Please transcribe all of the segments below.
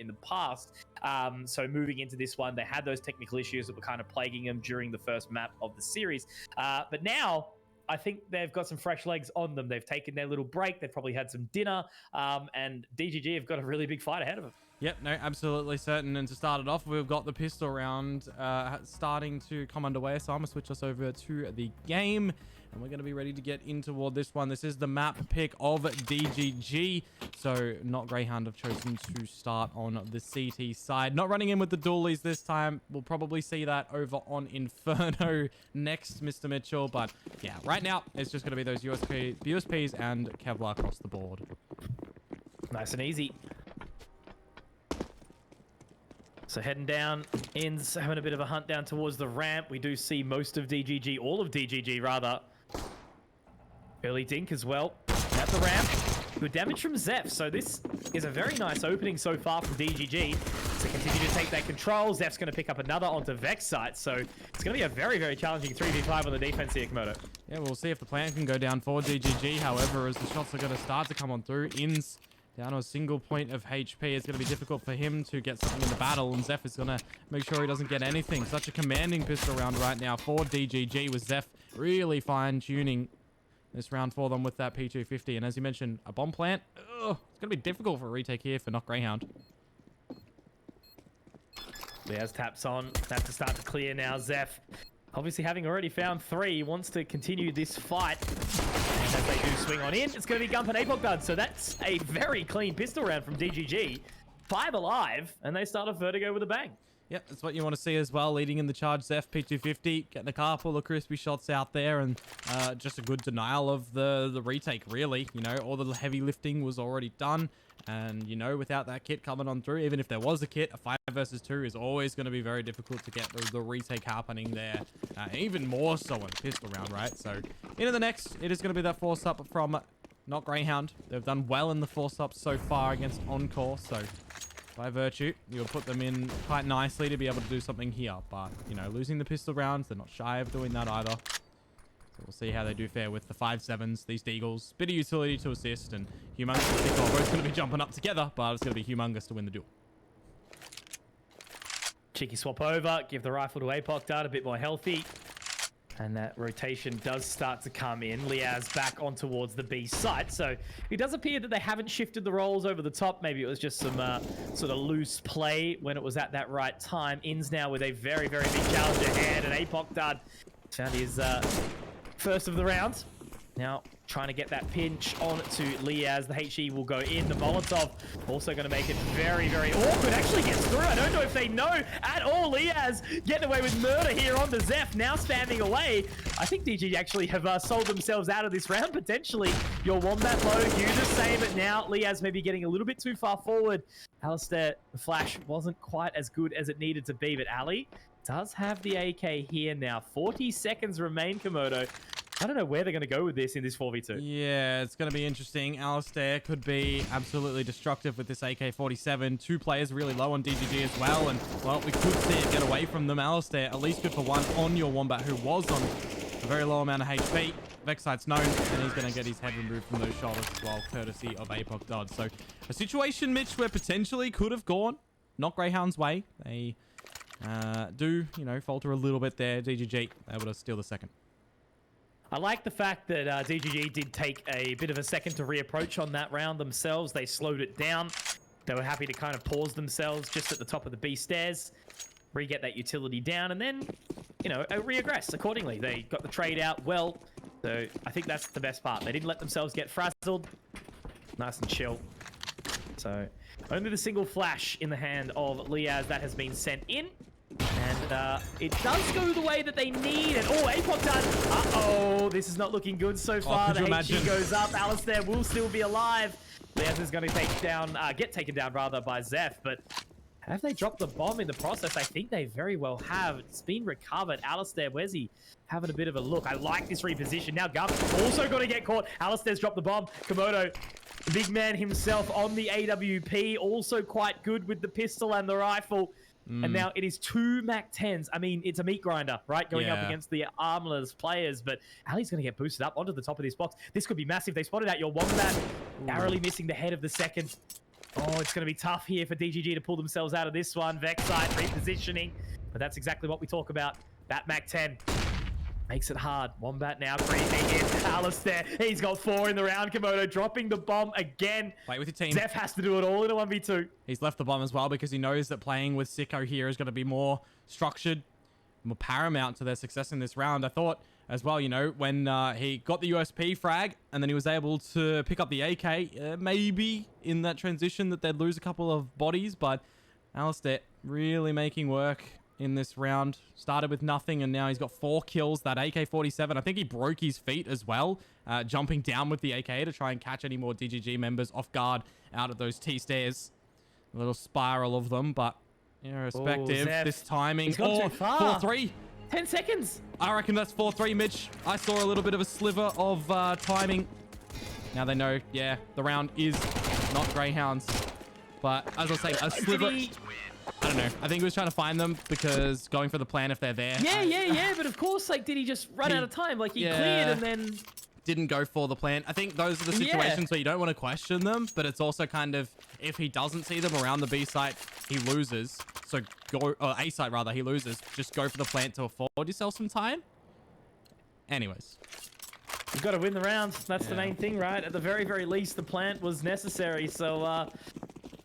in the past. So moving into this one, they had those technical issues that were kind of plaguing them during the first map of the series. But now, I think they've got some fresh legs on them. They've taken their little break. They've probably had some dinner. And DGG have got a really big fight ahead of them. Yep, no, absolutely certain. And to start it off, we've got the pistol round starting to come underway. So I'm going to switch us over to the game. And we're going to be ready to get in toward this one. This is the map pick of DGG. So not Greyhound have chosen to start on the CT side. Not running in with the dualies this time. We'll probably see that over on Inferno next, Mr. Mitchell. But yeah, right now, it's just going to be those USPs and Kevlar across the board. Nice and easy. So heading down, Ins having a bit of a hunt down towards the ramp. We do see most of DGG, all of DGG rather. Early dink as well at the ramp. Good damage from Zephh. So this is a very nice opening so far from DGG to continue to take that control. Zeph's going to pick up another onto Vex site. So it's going to be a very, very challenging 3v5 on the defense here, Komodo. Yeah, we'll see if the plan can go down for DGG. However, as the shots are going to start to come on through, Ins down to a single point of HP. It's going to be difficult for him to get something in the battle, and Zephh is going to make sure he doesn't get anything. Such a commanding pistol round right now for DGG, with Zephh really fine-tuning this round for them with that P250. And as you mentioned, a bomb plant. Ugh, it's going to be difficult for a retake here for not Greyhound. Leaz taps on. Have to start to clear now. Zephh, obviously having already found 3, wants to continue this fight. And as they do swing on in, it's going to be Gump and Apoc Dud. So that's a very clean pistol round from DGG. 5 alive, and they start off Vertigo with a bang. Yep, that's what you want to see as well. Leading in the charge, Zephh, P250, getting a car full of crispy shots out there, and just a good denial of the retake, really. You know, all the heavy lifting was already done, and, you know, without that kit coming on through, even if there was a kit, a 5 versus 2 is always going to be very difficult to get the retake happening there. Even more so in pistol round, right? So, into the next, it is going to be that force-up from not Greyhound. They've done well in the force-up so far against Encore, so by virtue, you'll put them in quite nicely to be able to do something here. But, you know, losing the pistol rounds, they're not shy of doing that either. So we'll see how they do fare with the 5.7s, these Deagles. Bit of utility to assist, and Humongous and Tick are both going to be jumping up together, but it's going to be Humongous to win the duel. Cheeky swap over, give the rifle to Apoc Dud, a bit more healthy. And that rotation does start to come in. Leaz back on towards the B site. So it does appear that they haven't shifted the roles over the top. Maybe it was just some sort of loose play when it was at that right time. Ins now with a very, very big challenge ahead. And Apoc Dud found his first of the round. Now trying to get that pinch on to Leaz. The HE will go in. The Molotov also going to make it very, very awkward. Actually gets through. I don't know if they know at all. Leaz getting away with murder here on the Zephh. Now spamming away. I think DG actually have sold themselves out of this round, potentially. Your Wombat low, you the same, but now Leaz may be getting a little bit too far forward. Alistair, the flash wasn't quite as good as it needed to be, but Ali does have the AK here now. 40 seconds remain, Komodo. I don't know where they're going to go with this in this 4v2. Yeah, it's going to be interesting. Alistair could be absolutely destructive with this AK-47. 2 players really low on DGG as well. And, well, we could see it get away from them. Alistair, at least good for 1 on your Wombat, who was on a very low amount of HP. Vexite's known, and he's going to get his head removed from those shoulders as well, courtesy of Apoc Dud. So, a situation, Mitch, where potentially could have gone not Greyhound's way. They do, you know, falter a little bit there. DGG able to steal the second. I like the fact that DGG did take a bit of a second to reapproach on that round themselves. They slowed it down. They were happy to kind of pause themselves just at the top of the B stairs, re-get that utility down, and then, you know, reaggress accordingly. They got the trade out well, so I think that's the best part. They didn't let themselves get frazzled. Nice and chill. So only the single flash in the hand of Leaz that has been sent in. And it does go the way that they need. And oh, Apoc Dud. Uh-oh, this is not looking good so far. The HE goes up. Alistair will still be alive. Leaz is going to get taken down rather by Zephh. But have they dropped the bomb in the process? I think they very well have. It's been recovered. Alistair, where's he? Having a bit of a look. I like this reposition. Now Gump also going to get caught. Alistair's dropped the bomb. Komodo, the big man himself on the AWP. Also quite good with the pistol and the rifle. And now it is 2 MAC-10s. I mean, it's a meat grinder, right? Going up against the armless players. But Ali's going to get boosted up onto the top of this box. This could be massive. They spotted out your Wombat. Narrowly missing the head of the second. Oh, it's going to be tough here for DGG to pull themselves out of this one. Vexite repositioning, but that's exactly what we talk about. Bat Mac 10 makes it hard. Wombat now creeping in. Alistair, he's got 4 in the round. Komodo dropping the bomb again. Wait with your team. Zeph has to do it all in a 1v2. He's left the bomb as well because he knows that playing with Sicko here is going to be more structured, more paramount to their success in this round. I thought as well, you know, when he got the USP frag and then he was able to pick up the AK, maybe in that transition that they'd lose a couple of bodies, but Alistair really making work in this round. Started with nothing and now he's got 4 kills. That AK-47, I think he broke his feet as well, jumping down with the AK to try and catch any more DGG members off guard out of those T-stairs. A little spiral of them, but irrespective, this timing. He's gone too far. 4-3. 10 seconds. I reckon that's 4-3, Mitch. I saw a little bit of a sliver of timing. Now they know, yeah, the round is not Greyhounds. But as I was saying, a sliver... I don't know. I think he was trying to find them because going for the plan if they're there. Yeah. But of course, like, did he just run out of time? Like, he cleared and then... Didn't go for the plan. I think those are the situations where you don't want to question them, but it's also kind of, if he doesn't see them around the B site, he loses. So go, or A site rather, he loses. Just go for the plant to afford yourself some time. Anyways. You've got to win the round. That's the main thing, right? At the very, very least, the plant was necessary. So I'm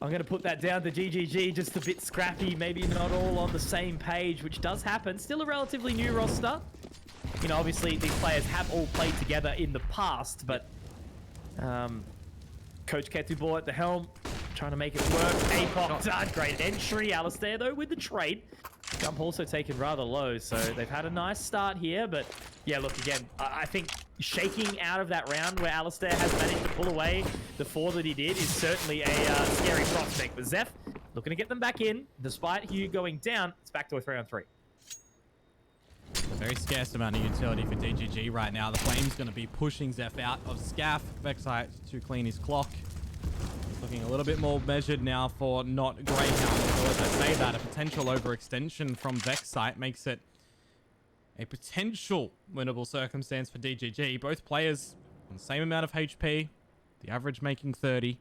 going to put that down to GGG, just a bit scrappy, maybe not all on the same page, which does happen. Still a relatively new roster. You know, obviously, these players have all played together in the past, but Coach Ketubor at the helm, trying to make it work. APOC done. Great entry. Alistair, though, with the trade. Jump also taken rather low, so they've had a nice start here, but yeah, look, again, I think shaking out of that round where Alistair has managed to pull away the 4 that he did is certainly a scary prospect. But Zeph looking to get them back in. Despite Hugh going down, it's back to a 3-on-3. A very scarce amount of utility for DGG right now. The Flame's going to be pushing Zeph out of Scaff. Vexite to clean his clock. Looking a little bit more measured now for not Greyhound. So as I say that, a potential overextension from Vexite makes it a potential winnable circumstance for DGG. Both players on the same amount of HP. The average making 30.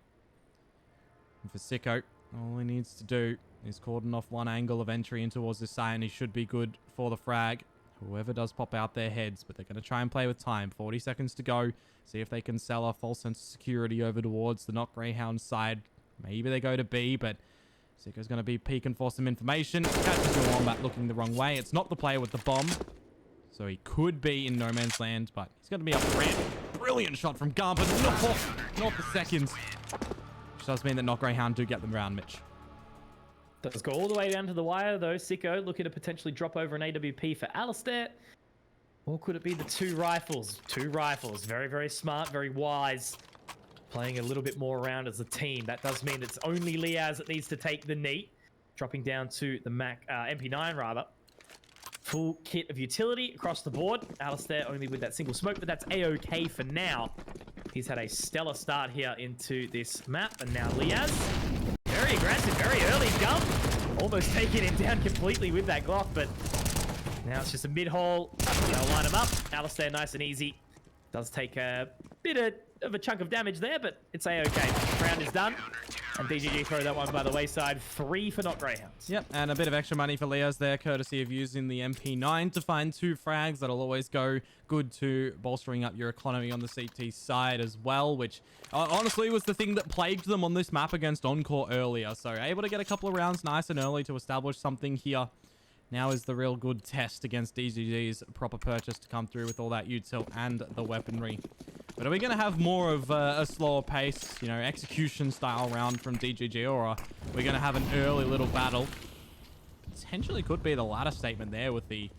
And for Sicko, all he needs to do is cordon off one angle of entry in towards this side and he should be good for the frag. Whoever does pop out their heads, but they're going to try and play with time. 40 seconds to go. See if they can sell a false sense of security over towards the not Greyhound side. Maybe they go to B, but Sicko's going to be peeking for some information. Catches the Wombat looking the wrong way. It's not the player with the bomb. So he could be in no man's land, but he's going to be up the ramp. Brilliant shot from Gum, but not the seconds. Which does mean that not Greyhound do get them round, Mitch. Does go all the way down to the wire, though. Sicko looking to potentially drop over an AWP for Alistair. Or could it be the 2 rifles? 2 rifles. Very, very smart, very wise. Playing a little bit more around as a team. That does mean it's only Liaz that needs to take the knee. Dropping down to the MP9, rather. Full kit of utility across the board. Alistair only with that single smoke, but that's A-OK for now. He's had a stellar start here into this map. And now Liaz. Very aggressive, very early Gum. Almost taking him down completely with that Glock, but now it's just a mid-hole. They'll line him up. Alistair nice and easy. Does take a bit of a chunk of damage there, but it's A-OK. Round is done. And DGG throw that one by the wayside. 3 for not Greyhounds. Yep, and a bit of extra money for Leo's there, courtesy of using the MP9 to find 2 frags. That'll always go good to bolstering up your economy on the CT side as well, which honestly was the thing that plagued them on this map against Encore earlier. So able to get a couple of rounds nice and early to establish something here. Now is the real good test against DGG's proper purchase to come through with all that util and the weaponry. But are we going to have more of a slower pace, you know, execution style round from DGG, or are we going to have an early little battle? Potentially could be the latter statement there with the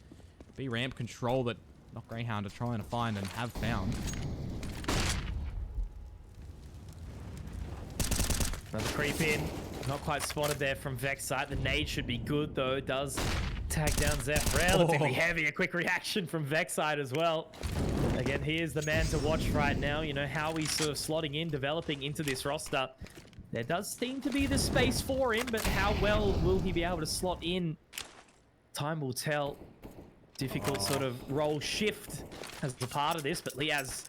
B ramp control that not Greyhound are trying to find and have found. Another creep in. Not quite spotted there from Vexite. The nade should be good, though. It does tag down Zeph. Relatively heavy. A quick reaction from Vexite as well. Again, he is the man to watch right now. You know, how he's sort of slotting in, developing into this roster. There does seem to be the space for him, but how well will he be able to slot in? Time will tell. Difficult sort of role shift as a part of this, but Liaz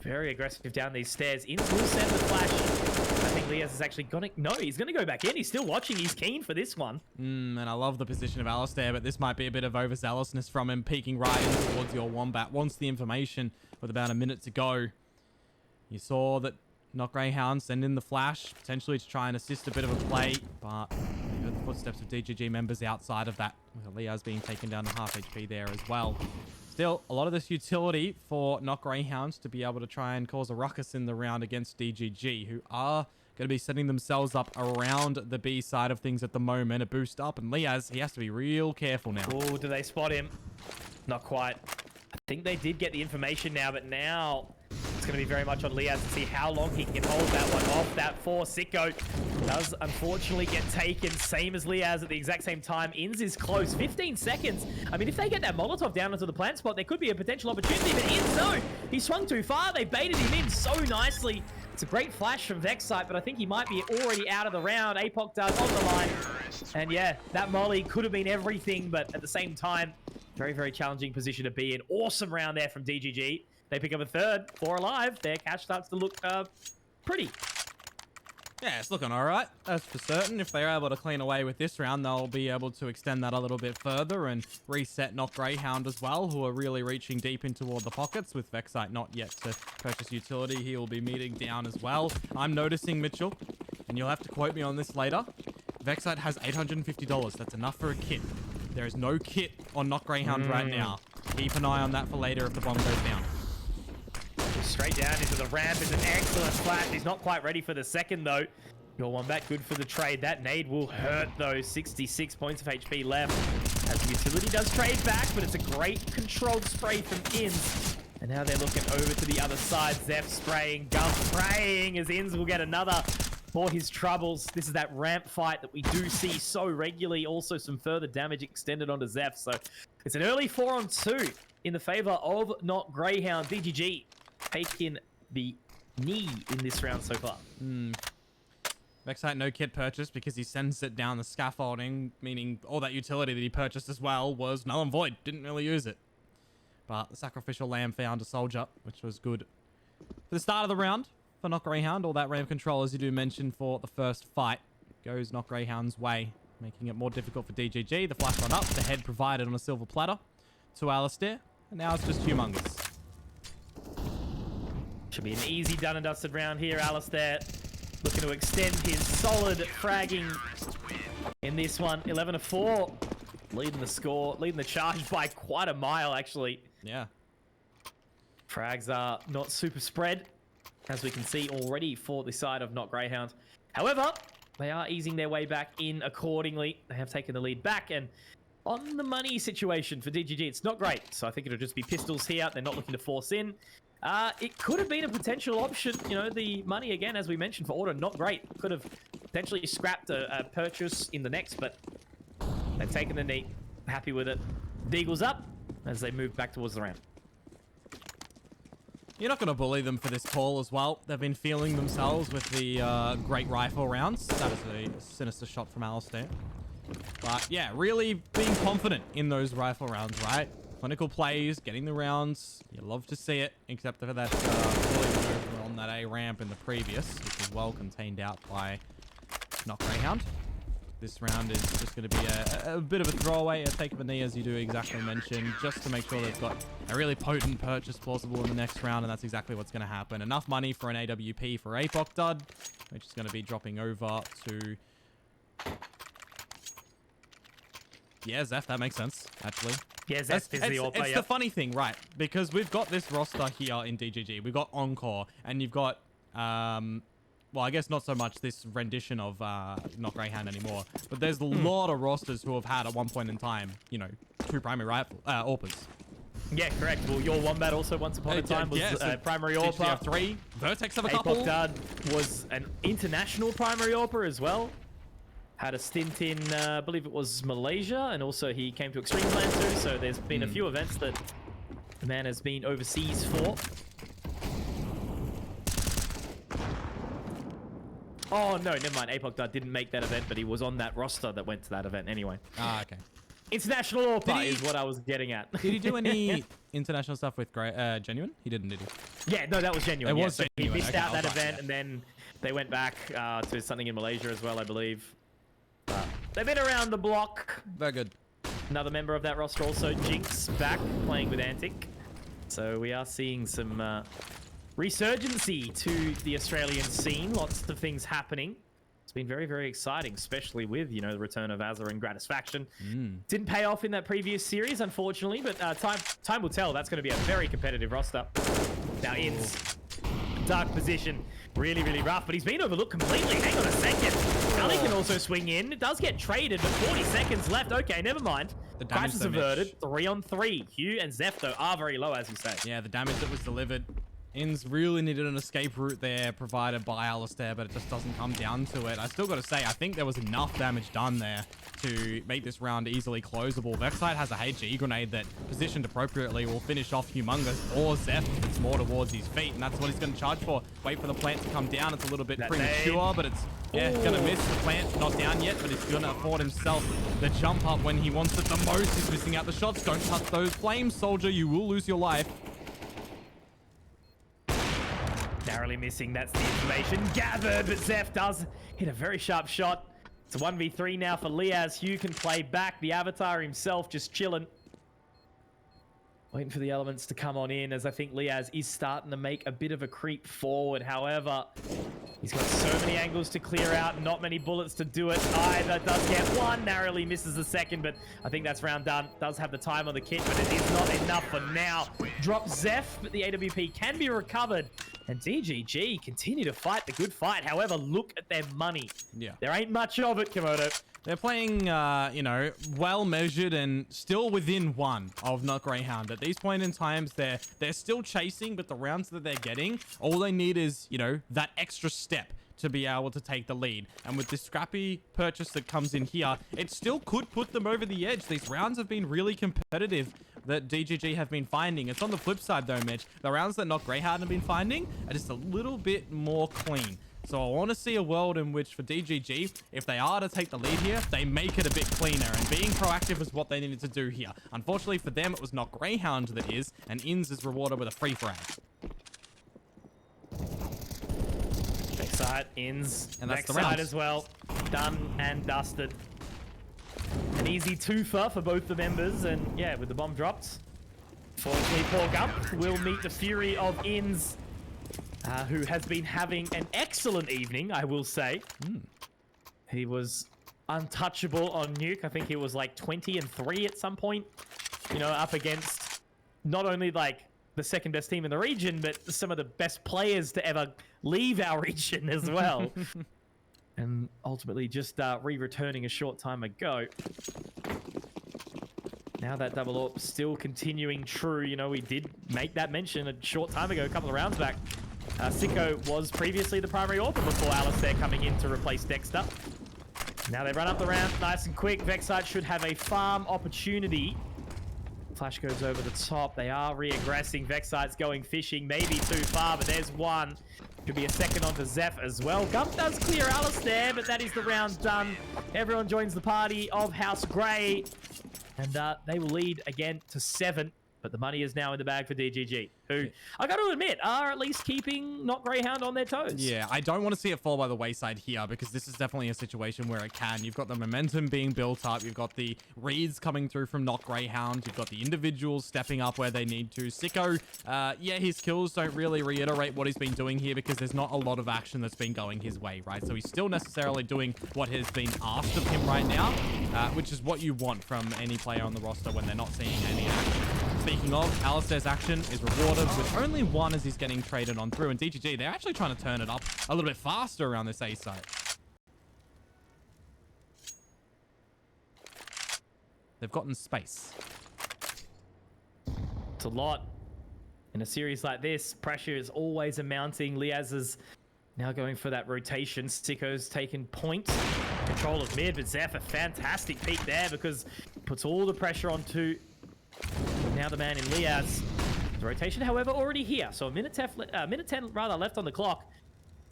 very aggressive down these stairs. Will send the flash. I think Liaz is actually gonna... No, he's gonna go back in. He's still watching. He's keen for this one. And I love the position of Alistair, but this might be a bit of overzealousness from him, peeking right in towards your Wombat. Wants the information with about a minute to go. You saw that Not Greyhound send in the flash, potentially to try and assist a bit of a play, but you heard the footsteps of DGG members outside of that, with Liaz being taken down to half HP there as well. Still, a lot of this utility for Not Greyhounds to be able to try and cause a ruckus in the round against DGG, who are going to be setting themselves up around the B side of things at the moment. A boost up, and Liaz, he has to be real careful now. Oh, do they spot him? Not quite. I think they did get the information now, but now it's going to be very much on Liaz to see how long he can hold that one off. That 4 Sicko does unfortunately get taken, same as Liaz at the exact same time. Inns is close, 15 seconds. I mean, if they get that Molotov down into the plant spot, there could be a potential opportunity, but Inns, no, he swung too far. They baited him in so nicely. It's a great flash from Vexite, but I think he might be already out of the round. Apoc does on the line. And yeah, that molly could have been everything, but at the same time, very, very challenging position to be in. Awesome round there from DGG. They pick up a third, 4 alive. Their cash starts to look pretty. Yeah, it's looking all right. That's for certain. If they're able to clean away with this round, they'll be able to extend that a little bit further and reset Not Greyhound as well, who are really reaching deep in toward the pockets with Vexite not yet to purchase utility. He will be meeting down as well. I'm noticing, Mitchell, and you'll have to quote me on this later, Vexite has $850. That's enough for a kit. There is no kit on Not Greyhound right now. Keep an eye on that for later if the bomb goes down. Straight down into the ramp is an excellent flash. He's not quite ready for the second, though. Your Wombat good for the trade. That nade will hurt, though. 66 points of HP left. As the utility does trade back, but it's a great controlled spray from Inns. And now they're looking over to the other side. Zephh spraying, Gump praying as Inns will get another for his troubles. This is that ramp fight that we do see so regularly. Also, some further damage extended onto Zephh. So it's an early 4-on-2 in the favor of Not Greyhound. DGG taking the knee in this round so far. Vexite no kit purchase because he sends it down the scaffolding, meaning all that utility that he purchased as well was null and void. Didn't really use it. But the sacrificial lamb found a soldier, which was good for the start of the round for Not Greyhound. All that ramp control, as you do mention, for the first fight goes Not Greyhound's way, making it more difficult for DGG. The flash run up, the head provided on a silver platter to Alistair, and now it's just humongous. Should be an easy done and dusted round here. Alistair looking to extend his solid fragging in this one. 11-4. Leading the score, leading the charge by quite a mile, actually. Yeah. Frags are not super spread, as we can see already for the side of Not Greyhound. However, they are easing their way back in accordingly. They have taken the lead back, and on the money situation for DGG, it's not great. So I think it'll just be pistols here. They're not looking to force in. It could have been a potential option. You know, the money, again, as we mentioned, for Order, not great. Could have potentially scrapped a purchase in the next, but they've taken the knee. Happy with it. Deagle's up as they move back towards the ramp. You're not going to bully them for this call as well. They've been feeling themselves with the great rifle rounds. That is a sinister shot from Alistair. But yeah, really being confident in those rifle rounds, right? Clinical plays, getting the rounds. You love to see it, except for that bully maneuver on that A ramp in the previous, which is well contained out by Not Greyhound. This round is just going to be a bit of a throwaway, a take of a knee, as you do exactly mention, just to make sure they've got a really potent purchase plausible in the next round, and that's exactly what's going to happen. Enough money for an AWP for Apoc Dud, which is going to be dropping over to... Yeah, Zephh, that makes sense, actually. Yeah, Zephh is the all player. It's the funny thing, right? Because we've got this roster here in DGG. We've got Encore, and you've got... well, I guess not so much this rendition of Not Greyhound anymore, but there's a lot of rosters who have had at one point in time, you know, 2 primary rifle AWPers. Yeah, correct. Well, your Wombat also once upon a time was primary AWPer. 3. Vertex have a couple. Apoc Dud was an international primary AWPer as well. Had a stint in, I believe it was Malaysia, and also he came to Extreme Land too, so there's been a few events that the man has been overseas for. Oh, no, never mind. Apoc Dud didn't make that event, but he was on that roster that went to that event anyway. Ah, okay. International AWPer is what I was getting at. Did he do any international stuff with Genuine? He didn't, did he? Yeah, no, that was Genuine. It was so Genuine. he missed out that event, and then They went back to something in Malaysia as well, I believe. They've been around the block. Very good. Another member of that roster also, Jinx, back playing with Antic. So we are seeing some resurgency to the Australian scene. Lots of things happening. It's been very, very exciting, especially with, you know, the return of Azza and Gratisfaction. Didn't pay off in that previous series, unfortunately, but time will tell. That's going to be a very competitive roster. Now, Inns, dark position. Really, really rough, but he's been overlooked completely. Hang on a second. Ali can also swing in. It does get traded, but 40 seconds left. Okay, never mind. The damage Crisis averted. 3-on-3. Hugh and Zeph, though, are very low, as you say. Yeah, the damage that was delivered. Inns really needed an escape route there provided by ORDERaliStair, but it just doesn't come down to it. I still got to say, I think there was enough damage done there to make this round easily closable. Vexite has a HE grenade that, positioned appropriately, will finish off Humongous or Zeph if it's more towards his feet, and that's what he's going to charge for. Wait for the plant to come down. It's a little bit premature, but it's going to miss. The plant not down yet, but he's going to afford himself the jump up when he wants it the most. He's missing out the shots. Don't touch those flames, soldier. You will lose your life. Narrowly missing, that's the information gathered, but Zeph does hit a very sharp shot. It's a 1v3 now for Liaz. Hugh can play back. The Avatar himself just chilling. Waiting for the elements to come on in, as I think Liaz is starting to make a bit of a creep forward. However, he's got so many angles to clear out, not many bullets to do it either. Does get one, narrowly misses the second, but I think that's round done. Does have the time on the kit, but it is not enough for now. Drops Zeph, but the AWP can be recovered. And DGG continue to fight the good fight. However, look at their money. Yeah. There ain't much of it, Komodo. They're playing, you know, well measured and still within one of Not Greyhound. At these point in times, they're still chasing, but the rounds that they're getting, all they need is, you know, that extra step to be able to take the lead. And with this scrappy purchase that comes in here, it still could put them over the edge. These rounds have been really competitive that DGG have been finding. It's on the flip side though, Mitch. The rounds that Not Greyhound have been finding are just a little bit more clean. So I want to see a world in which for DGG, if they are to take the lead here, they make it a bit cleaner, and being proactive is what they needed to do here. Unfortunately for them, it was Not Greyhound that is, and Inns is rewarded with a free frag. Backside, Inns, and that's backside as well. Done and dusted. An easy twofer for both the members, and yeah, with the bomb dropped, fortunately poor Gump will meet the fury of Inns, who has been having an excellent evening, I will say. He was untouchable on Nuke. I think he was like 20-3 at some point, you know, up against not only like the second best team in the region, but some of the best players to ever leave our region as well. And ultimately just re-returning a short time ago. Now that double AWP still continuing true. You know, we did make that mention a short time ago, a couple of rounds back. Sicko was previously the primary AWPer before ORDERaliStair coming in to replace Dexter. Now they run up the ramp nice and quick. Vexite should have a farm opportunity. Flash goes over the top. They are re-aggressing. Vexite's going fishing, maybe too far, but there's one. Could be a second onto Zeph as well. Gump does clear ORDERaliStair, but that is the round done. Everyone joins the party of House Grey, and they will lead again to 7. But the money is now in the bag for DGG, who, I got to admit, are at least keeping Not Greyhound on their toes. Yeah, I don't want to see it fall by the wayside here, because this is definitely a situation where it can. You've got the momentum being built up. You've got the reads coming through from Not Greyhound. You've got the individuals stepping up where they need to. Sicko, yeah, his kills don't really reiterate what he's been doing here, because there's not a lot of action that's been going his way, right? So he's still necessarily doing what has been asked of him right now, which is what you want from any player on the roster when they're not seeing any action. Speaking of, ORDERaliStair's action is rewarded with only one as he's getting traded on through. And DGG, they're actually trying to turn it up a little bit faster around this A site. They've gotten space. It's a lot. In a series like this, pressure is always mounting. Liaz is now going for that rotation. Sicko's taken point. Control of mid, but Zeph, a fantastic peek there because puts all the pressure onto now the man in Liaz. The rotation, however, already here. So a minute 10 rather left on the clock.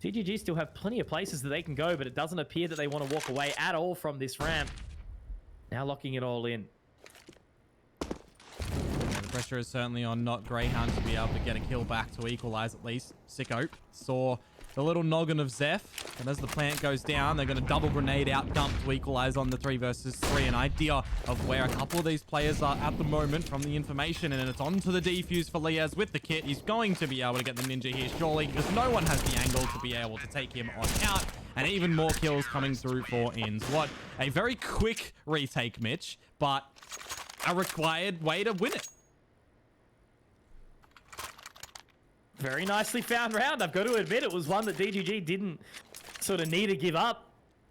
DGG still have plenty of places that they can go, but it doesn't appear that they want to walk away at all from this ramp. Now locking it all in. The pressure is certainly on Not Greyhound to be able to get a kill back to equalize at least. Sicko saw the little noggin of Zephh. And as the plant goes down, they're going to double grenade out Gump to equalize on the 3 versus 3. An idea of where a couple of these players are at the moment from the information. And it's onto the defuse for Liaz with the kit. He's going to be able to get the ninja here, surely, because no one has the angle to be able to take him on out. And even more kills coming through for Ins. What a very quick retake, Mitch, but a required way to win it. Very nicely found round. I've got to admit, it was one that DGG didn't sort of need to give up.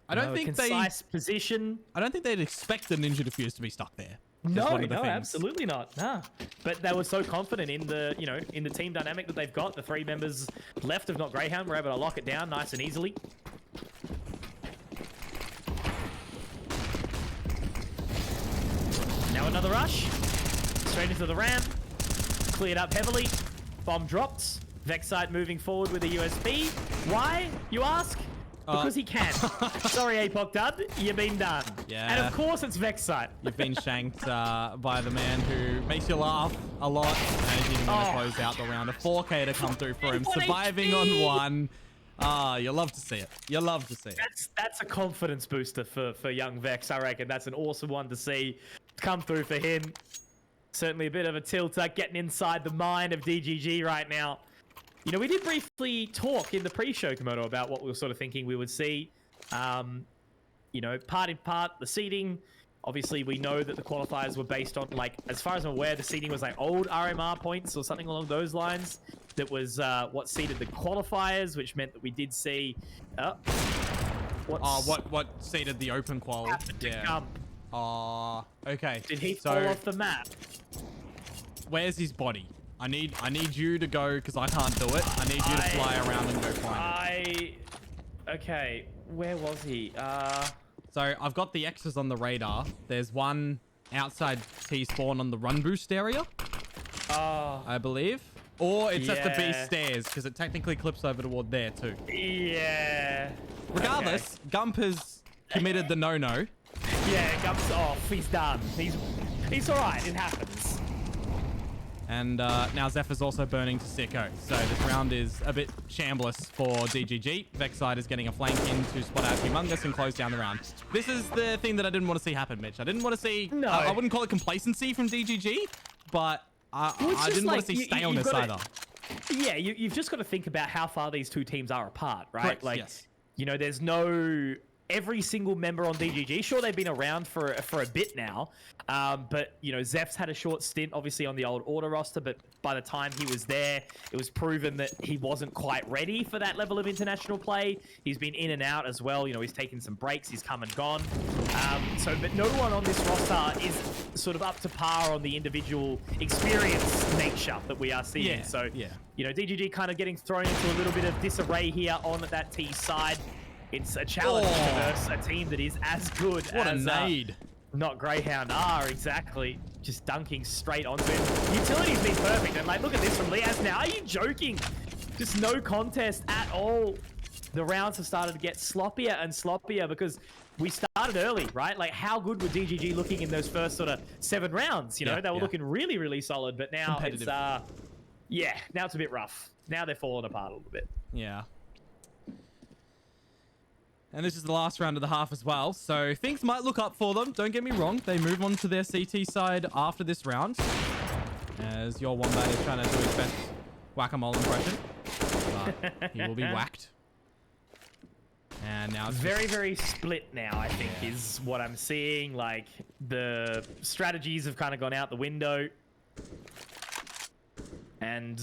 I don't think concise position. I don't think they'd expect the ninja defuse to be stuck there. No, absolutely not. Nah. But they were so confident in the, in the team dynamic that they've got. The 3 members left of Not Greyhound were able to lock it down nice and easily. Now another rush. Straight into the ramp. Cleared up heavily. Bomb dropped. Vexite moving forward with a USB. Why, you ask? Because he can. Sorry, Apoc Dud, you've been done. Yeah. And of course it's Vexite. You've been shanked by the man who makes you laugh a lot. And he's even going to close out the round. A 4K to come through for him. Surviving on 1. You love to see it. You love to see it. That's a confidence booster for young Vex, I reckon. That's an awesome one to see come through for him. Certainly a bit of a tilter getting inside the mind of DGG right now. We did briefly talk in the pre-show, Komodo, about what we were sort of thinking we would see. Part in part, the seeding. Obviously, we know that the qualifiers were based on, as far as I'm aware, the seeding was old RMR points or something along those lines. That was what seeded the qualifiers, which meant that we did see... what seeded the open qual? Yeah. Okay. Did he fall off the map? Where's his body? I need you to go because I can't do it. I need you to fly around and go find it. Okay, where was he? So I've got the X's on the radar. There's one outside T-spawn on the run boost area. I believe. Or it's at the B stairs because it technically clips over toward there too. Yeah. Regardless, Gump has committed the no-no. Yeah, Gump's off. He's done. He's all right. It happens. And now Zephh is also burning to Sicko. So this round is a bit shambless for DGG. Vexite is getting a flank in to spot out Humongous and close down the round. This is the thing that I didn't want to see happen, Mitch. I didn't want to see... No. I wouldn't call it complacency from DGG, but I didn't want to see staleness either. Yeah, you've just got to think about how far these two teams are apart, right? Correct, yes. There's no... Every single member on DGG, sure, they've been around for a bit now, but Zeph's had a short stint, obviously on the old Order roster. But by the time he was there, it was proven that he wasn't quite ready for that level of international play. He's been in and out as well. He's taken some breaks. He's come and gone. But no one on this roster is sort of up to par on the individual experience nature that we are seeing. Yeah, so yeah. DGG kind of getting thrown into a little bit of disarray here on that T side. It's a challenge to verse a team that is as good what as... a nade. Not Greyhound are, exactly. Just dunking straight onto him. Utility's been perfect. And look at this from Liaz now. Are you joking? Just no contest at all. The rounds have started to get sloppier and sloppier because we started early, right? How good were DGG looking in those first sort of 7 rounds? They were looking really, really solid. But now it's, now it's a bit rough. Now they're falling apart a little bit. Yeah. And this is the last round of the half as well, so things might look up for them. Don't get me wrong, they move on to their CT side after this round. As your Wombat is trying to do his best whack-a-mole impression. But he will be whacked. And now it's very, very split now, I think, is what I'm seeing. The strategies have kind of gone out the window. And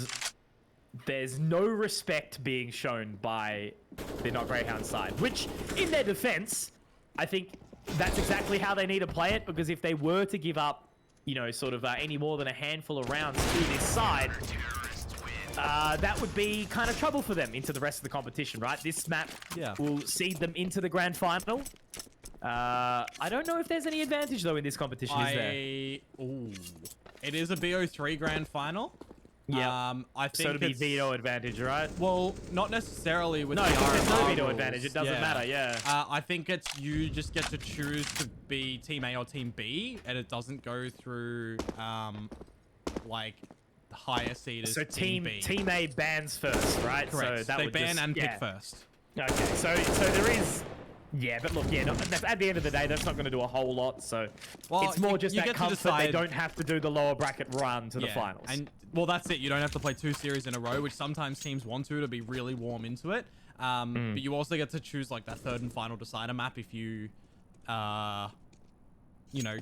there's no respect being shown by the Not Greyhound side, which, in their defense, I think that's exactly how they need to play it, because if they were to give up, any more than a handful of rounds to this side, that would be kind of trouble for them into the rest of the competition, right? This map will seed them into the grand final. I don't know if there's any advantage, though, in this competition, is there? Ooh. It is a BO3 grand final. Yeah. I think so it'd be veto advantage, right? Well, not necessarily with no, the RMR there's no veto rules. advantage. It doesn't matter. Yeah. I think you just get to choose to be Team A or Team B, and it doesn't go through higher seeders. So team B. team A bans first, right? Correct. So that they would ban just, and yeah. pick first. Okay, so there is, yeah, but look, yeah, at the end of the day, that's not going to do a whole lot. So Well, it's more you just get that to comfort decide- they don't have to do the lower bracket run to the finals. And well, that's it. You don't have to play 2 series in a row, which sometimes teams want to be really warm into it. But you also get to choose like that 3rd and final decider map if you, you know,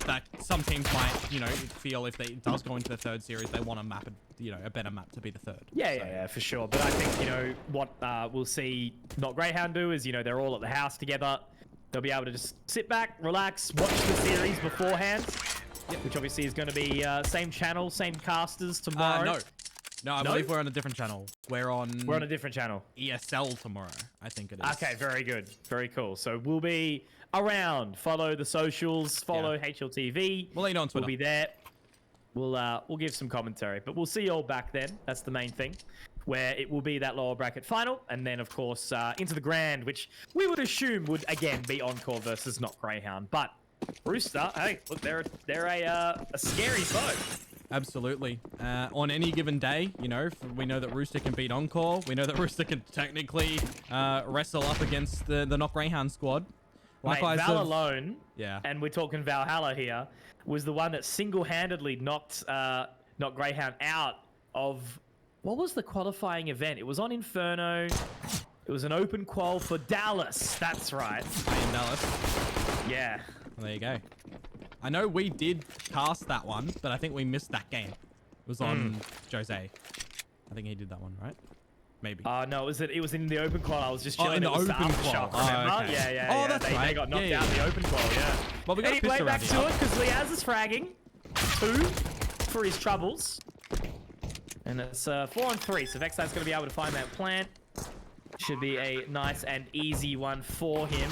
that some teams might, you know, feel if it does go into the 3rd series, they want a map, you know, a better map to be the 3rd. Yeah, for sure. But I think, you know, what we'll see Not Greyhound do is, you know, they're all at the house together. They'll be able to just sit back, relax, watch the series beforehand, which obviously is going to be same channel, same casters tomorrow. No, I believe we're on a different channel. We're on a different channel. ESL tomorrow, I think it is. Okay, very good. Very cool. So we'll be around. Follow the socials. Follow HLTV. We'll let you know on Twitter. We'll be there. We'll give some commentary. But we'll see you all back then. That's the main thing. Where it will be that lower bracket final. And then, of course, into the grand, which we would assume would, again, be Encore versus Not Greyhound. But Rooster, hey, look, they're a scary foe. Absolutely. On any given day, you know, we know that Rooster can beat Encore. We know that Rooster can technically wrestle up against the Not Greyhound squad. Likewise, Val alone, yeah, and we're talking Valhalla here, was the one that single-handedly knocked Not Greyhound out of, what was the qualifying event? It was on Inferno. It was an open qual for Dallas. That's right. In Dallas. Yeah. Well, there you go. I know we did cast that one, but I think we missed that game. It was on Jose. I think he did that one, right? Maybe. No, it was in the open qual. I was just chilling. In the open qual. Remember? Okay. Yeah. That's right. They got knocked out in the open qual, yeah. Well, we got anyway, back to it, because Liaz is fragging. 2 for his troubles. And it's 4 on 3, so Vexite's going to be able to find that plant. Should be a nice and easy one for him.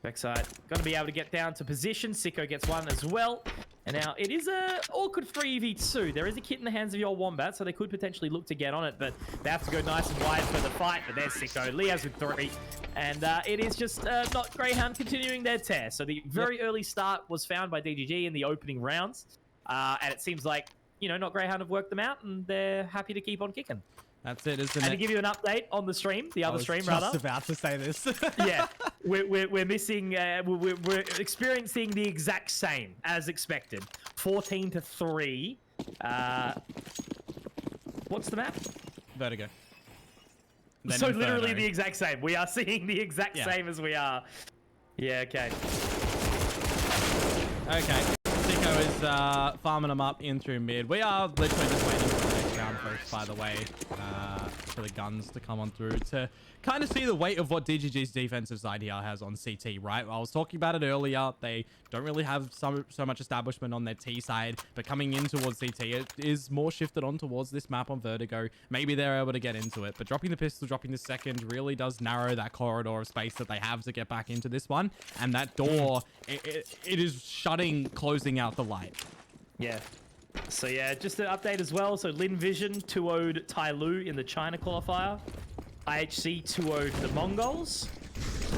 Vexite going to be able to get down to position. Sicko gets one as well. And now it is a awkward 3v2. There is a kit in the hands of your Wombat, so they could potentially look to get on it, but they have to go nice and wide for the fight. But there's Sicko. Liaz with 3. And it is just Not Greyhound continuing their tear. So the very early start was found by DGG in the opening rounds. And it seems like, you know, Not Greyhound have worked them out, and they're happy to keep on kicking. That's it, isn't it? And to give you an update on the stream, the other stream, rather. I was just about to say this. Yeah, we're missing, we're experiencing the exact same as expected. 14-3. What's the map? Vertigo. So literally the exact same. We are seeing the exact same as we are. Yeah, okay. Okay. Sicko is farming them up in through mid. We are literally just waiting for the next round first, by the way, for the guns to come on through to kind of see the weight of what DGG's defensive side here has on CT, right? I was talking about it earlier. They don't really have so much establishment on their T side, but coming in towards CT, it is more shifted on towards this map on Vertigo. Maybe they're able to get into it, but dropping the pistol, dropping the second really does narrow that corridor of space that they have to get back into this one. And that door, it is shutting, closing out the light. Yeah. So yeah, just an update as well. So Lin Vision 2-0'd Tai Lu in the China qualifier. IHC 2-0'd the Mongols.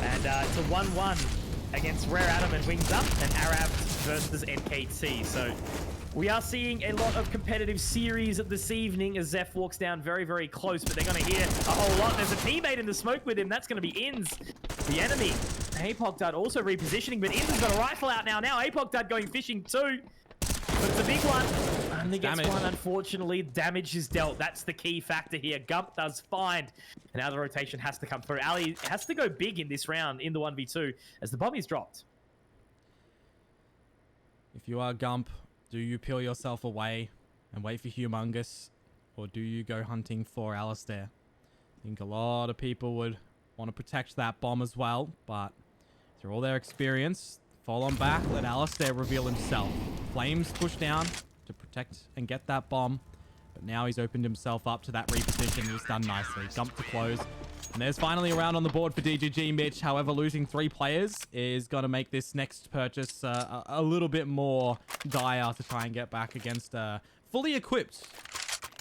And it's a 1-1 against Rare Adam and Wings Up, and Arab versus NKT. So we are seeing a lot of competitive series this evening as Zephh walks down very, very close, but they're going to hear a whole lot. There's a teammate in the smoke with him. That's going to be Inz, the enemy. Apogdad also repositioning, but Inz has got a rifle out now. Now Apogdad going fishing too. But it's a big one. Only gets one, unfortunately. Damage is dealt. That's the key factor here. Gump does find. And now the rotation has to come through. Ali has to go big in this round in the 1v2 as the bomb is dropped. If you are Gump, do you peel yourself away and wait for Humongous? Or do you go hunting for Alistair? I think a lot of people would want to protect that bomb as well, but through all their experience, fall on back, let Alistair reveal himself. Flames push down to protect and get that bomb, but now he's opened himself up to that reposition. He's done nicely. Gump to close. And there's finally a round on the board for DGG, Mitch. However, losing 3 players is going to make this next purchase a little bit more dire to try and get back against fully equipped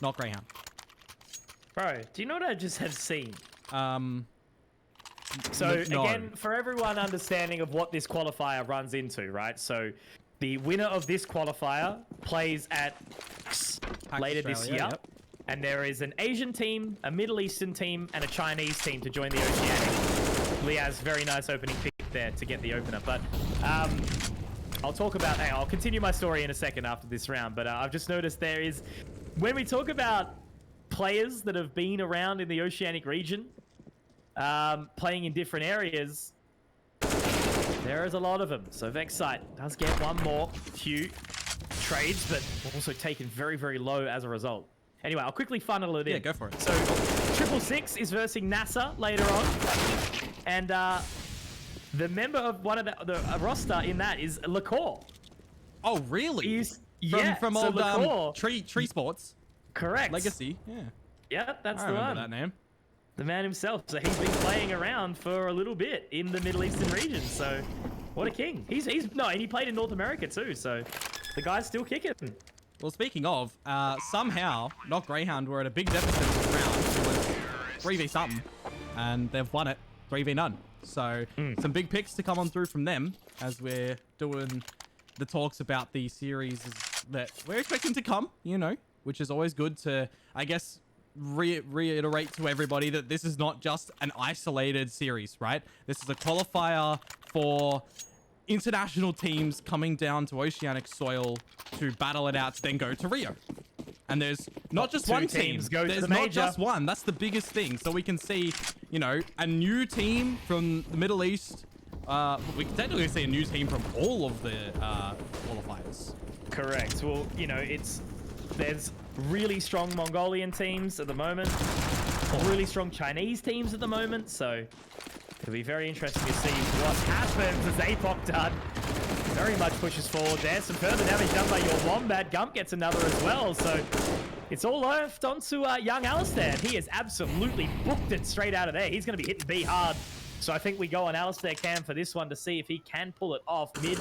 Not Greyhound. Bro, do you know what I just have seen? So no. again, for everyone understanding of what this qualifier runs into, right? So The winner of this qualifier plays at later this year. Yep. And there is an Asian team, a Middle Eastern team, and a Chinese team to join the Oceanic. Liaz, very nice opening pick there to get the opener. But I'll continue my story in a second after this round. But I've just noticed there is, when we talk about players that have been around in the Oceanic region, playing in different areas, there is a lot of them. So Vexite does get one more. Few trades, but also taken very, very low as a result. Anyway, I'll quickly funnel it in. Yeah, go for it. So 666 is versing NASA later on. And the member of one of the roster in that is Lacour. Oh, really? From so old Lacour, Tree Sports. correct. Legacy, yeah. Yeah, that's I the remember one. that name. The man himself. So he's been playing around for a little bit in the Middle Eastern region. So what a king. And he played in North America too. So the guy's still kicking. Well, speaking of, somehow, not Greyhound were at a big deficit this round. It was 3v something, and they've won it 3v none. So some big picks to come on through from them as we're doing the talks about the series that we're expecting to come, you know, which is always good to, I guess, reiterate to everybody that this is not just an isolated series, right? This is a qualifier for international teams coming down to Oceanic soil to battle it out to then go to Rio. And there's not just one team. There's not just one. That's the biggest thing. So we can see, you know, a new team from the Middle East. We can technically see a new team from all of the qualifiers. Correct. Well, you know, there's really strong Mongolian teams at the moment, really strong Chinese teams at the moment. So it'll be very interesting to see what happens as Apoc done. Very much pushes forward there. Some further damage done by your Wombat. Gump gets another as well. So it's all left onto young Alistair. He has absolutely booked it straight out of there. He's going to be hitting B hard. So I think we go on Alistair Cam for this one to see if he can pull it off. Mid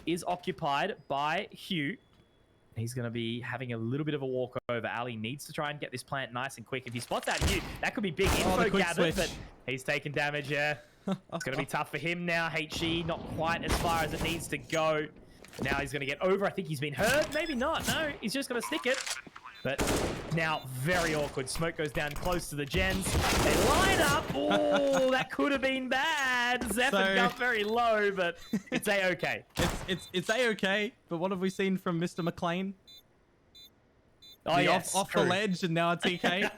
is occupied by Hugh. He's going to be having a little bit of a walkover. Ali needs to try and get this plant nice and quick. If he spots out Hugh, that could be big info gathered, but he's taking damage, yeah. It's going to be tough for him now. HE not quite as far as it needs to go. Now he's going to get over. I think he's been heard. Maybe not. No, he's just going to stick it. But now very awkward. Smoke goes down close to the gens. They line up. Oh, that could have been bad. Zephh and Gump very low, but it's A-okay. It's A-okay, but what have we seen from Mr. McLean? Oh, yes, off the ledge and now a TK.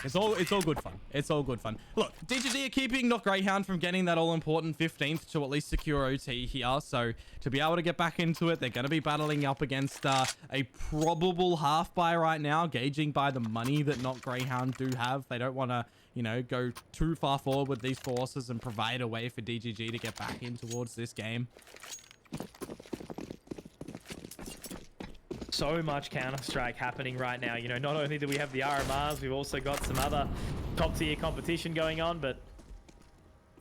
It's all good fun. It's all good fun. Look, DGG are keeping Not Greyhound from getting that all-important 15th to at least secure OT here. So to be able to get back into it, they're going to be battling up against a probable half buy right now, gauging by the money that Not Greyhound do have. They don't want to, you know, go too far forward with these forces and provide a way for DGG to get back in towards this game. So much Counter-Strike happening right now. You know, not only do we have the RMRs, we've also got some other top-tier competition going on, but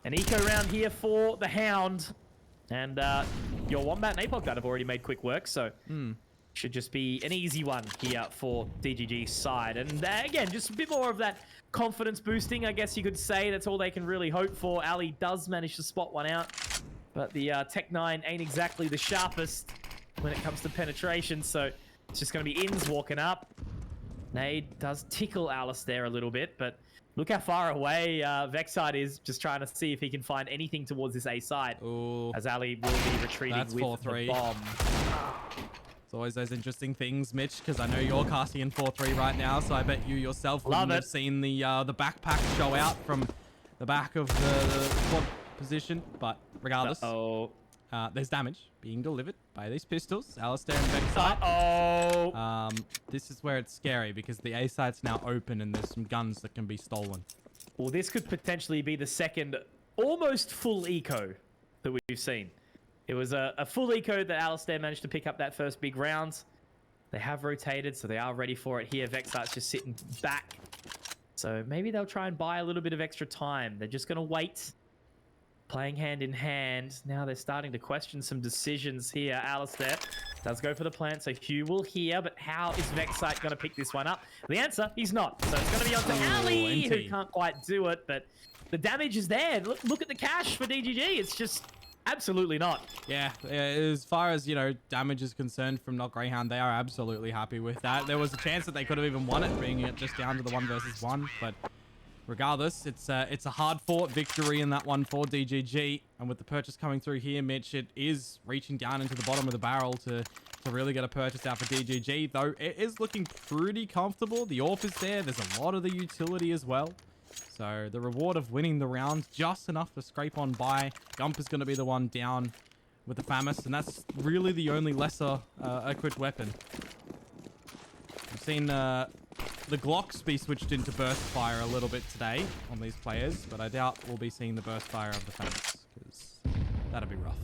an eco round here for the Hound. And your Wombat and Apoc have already made quick work, so should just be an easy one here for DGG's side. And again, just a bit more of that confidence boosting, I guess you could say. That's all they can really hope for. Ali does manage to spot one out, but the Tech-9 ain't exactly the sharpest when it comes to penetration, so it's just going to be Inns walking up. Nade does tickle Alistair a little bit, but look how far away Vexite is, just trying to see if he can find anything towards this A side. Ooh, as Ali will be retreating with the bomb. It's always those interesting things, Mitch, because I know you're casting in 4-3 right now, so I bet you yourself wouldn't have seen the backpack show out from the back of the quad position, but regardless. There's damage being delivered by these pistols. Alistair and Vexite. This is where it's scary because the A site's now open and there's some guns that can be stolen. Well, this could potentially be the second almost full eco that we've seen. It was a full eco that Alistair managed to pick up that first big round. They have rotated, so they are ready for it here. Vexite's just sitting back. So maybe they'll try and buy a little bit of extra time. They're just going to wait. Playing hand in hand. Now they're starting to question some decisions here. Alistair does go for the plant, so Hugh will hear, but how is Vexite going to pick this one up? The answer, he's not. So it's going to be on to Ali, who can't quite do it, but the damage is there. Look at the cash for DGG. It's just Absolutely not. Yeah, as far as, you know, damage is concerned from Not Greyhound, they are absolutely happy with that. There was a chance that they could have even won it, bringing it just down to the 1 versus 1. But regardless, it's a hard-fought victory in that one for DGG. And with the purchase coming through here, Mitch, it is reaching down into the bottom of the barrel to really get a purchase out for DGG. Though it is looking pretty comfortable. The AWP is there. There's a lot of the utility as well. So the reward of winning the round, just enough to scrape on by. Gump is going to be the one down with the FAMAS, and that's really the only lesser equipped weapon. I've seen the Glocks be switched into burst fire a little bit today on these players, but I doubt we'll be seeing the burst fire of the FAMAS, because that'd be rough.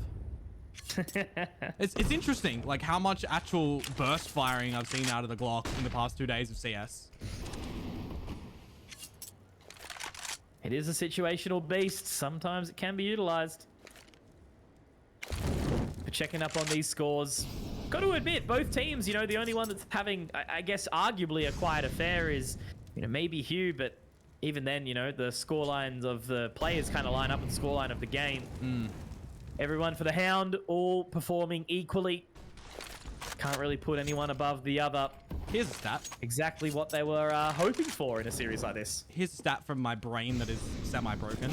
It's interesting, like how much actual burst firing I've seen out of the Glock in the past 2 days of CS. It is a situational beast. Sometimes it can be utilized. But checking up on these scores, got to admit, both teams, you know, the only one that's having, I guess, arguably a quiet affair is, you know, maybe Hugh, but even then, you know, the score lines of the players kind of line up with the scoreline of the game. Everyone for the Hound, all performing equally. Can't really put anyone above the other. Here's a stat. Exactly what they were hoping for in a series like this. Here's a stat from my brain that is semi-broken.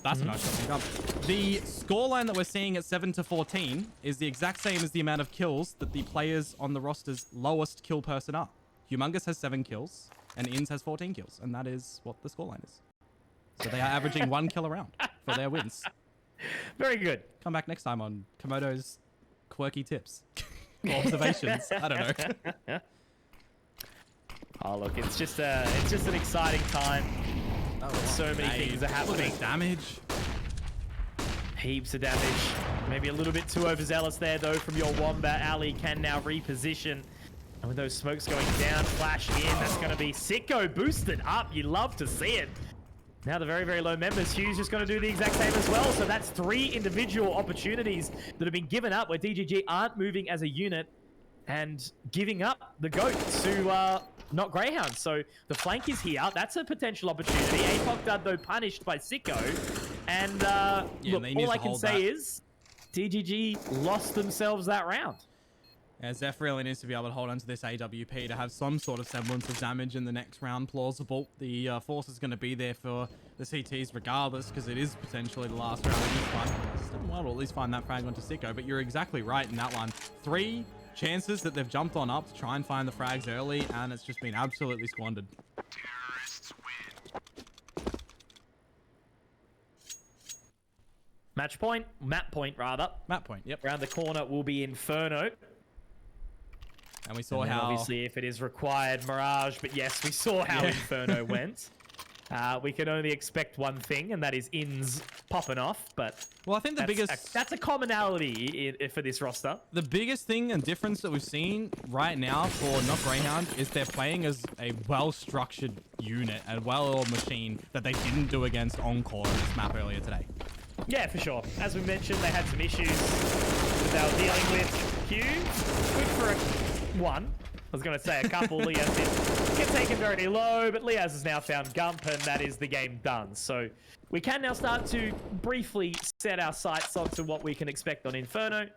That's a nice shot from Gump. The scoreline that we're seeing at 7-14 is the exact same as the amount of kills that the players on the roster's lowest kill person are. Humongous has 7 kills, and Inns has 14 kills, and that is what the scoreline is. So they are averaging 1 kill a round for their wins. Very good. Come back next time on Komodo's quirky tips. Observations. I don't know. Oh, look, it's just an exciting time. So many things are happening. Damage. Heaps of damage. Maybe a little bit too overzealous there, though, from your Wombat. Ali can now reposition. And with those smokes going down, flash in, that's going to be Sicko boosted up. You love to see it. Now the very, very low members, Hugh's just going to do the exact same as well. So that's 3 individual opportunities that have been given up where DGG aren't moving as a unit and giving up the GOAT to Not Greyhound. So the flank is here. That's a potential opportunity. APOC Dud, though, punished by Sicko. And look, all I can say is DGG lost themselves that round. Yeah, Zephh really needs to be able to hold onto this AWP to have some sort of semblance of damage in the next round plausible. The force is going to be there for the CTs regardless, because it is potentially the last round of this one. Still well to at least find that frag onto Sicko, but you're exactly right in that one. 3 chances that they've jumped on up to try and find the frags early, and it's just been absolutely squandered. Terrorists win. Match point, map point rather. Map point, yep. Around the corner will be Inferno. And we saw and how... obviously, if it is required, Mirage. But yes, we saw how Inferno went. We can only expect one thing, and that is Inns popping off. But well, I think the biggest... that's a commonality for this roster. The biggest thing and difference that we've seen right now for Not Greyhound is they're playing as a well-structured unit, a well-oiled machine that they didn't do against Encore in this map earlier today. Yeah, for sure. As we mentioned, they had some issues that they were dealing with. Q, good for one. I was going to say a couple. Liaz did get taken very low, but Liaz has now found Gump, and that is the game done. So we can now start to briefly set our sights onto what we can expect on Inferno.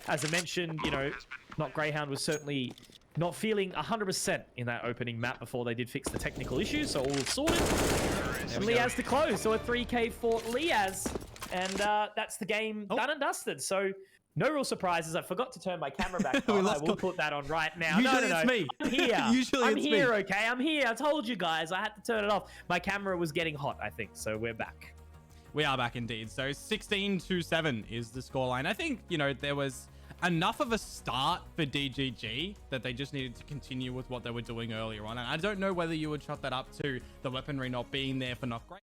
As I mentioned, you know, Not Greyhound was certainly not feeling 100% in that opening map before they did fix the technical issues, so all sorted. And Liaz to close, so a 3K for Liaz. And that's the game done and dusted. So no real surprises. I forgot to turn my camera back on. I will put that on right now. Usually no. it's me. I'm here. Usually I'm it's here, me. okay? I'm here. I told you guys. I had to turn it off. My camera was getting hot, I think. So we're back. We are back indeed. So 16-7 is the scoreline. I think, you know, there was enough of a start for DGG that they just needed to continue with what they were doing earlier on. And I don't know whether you would chalk that up to the weaponry not being there for Not Great.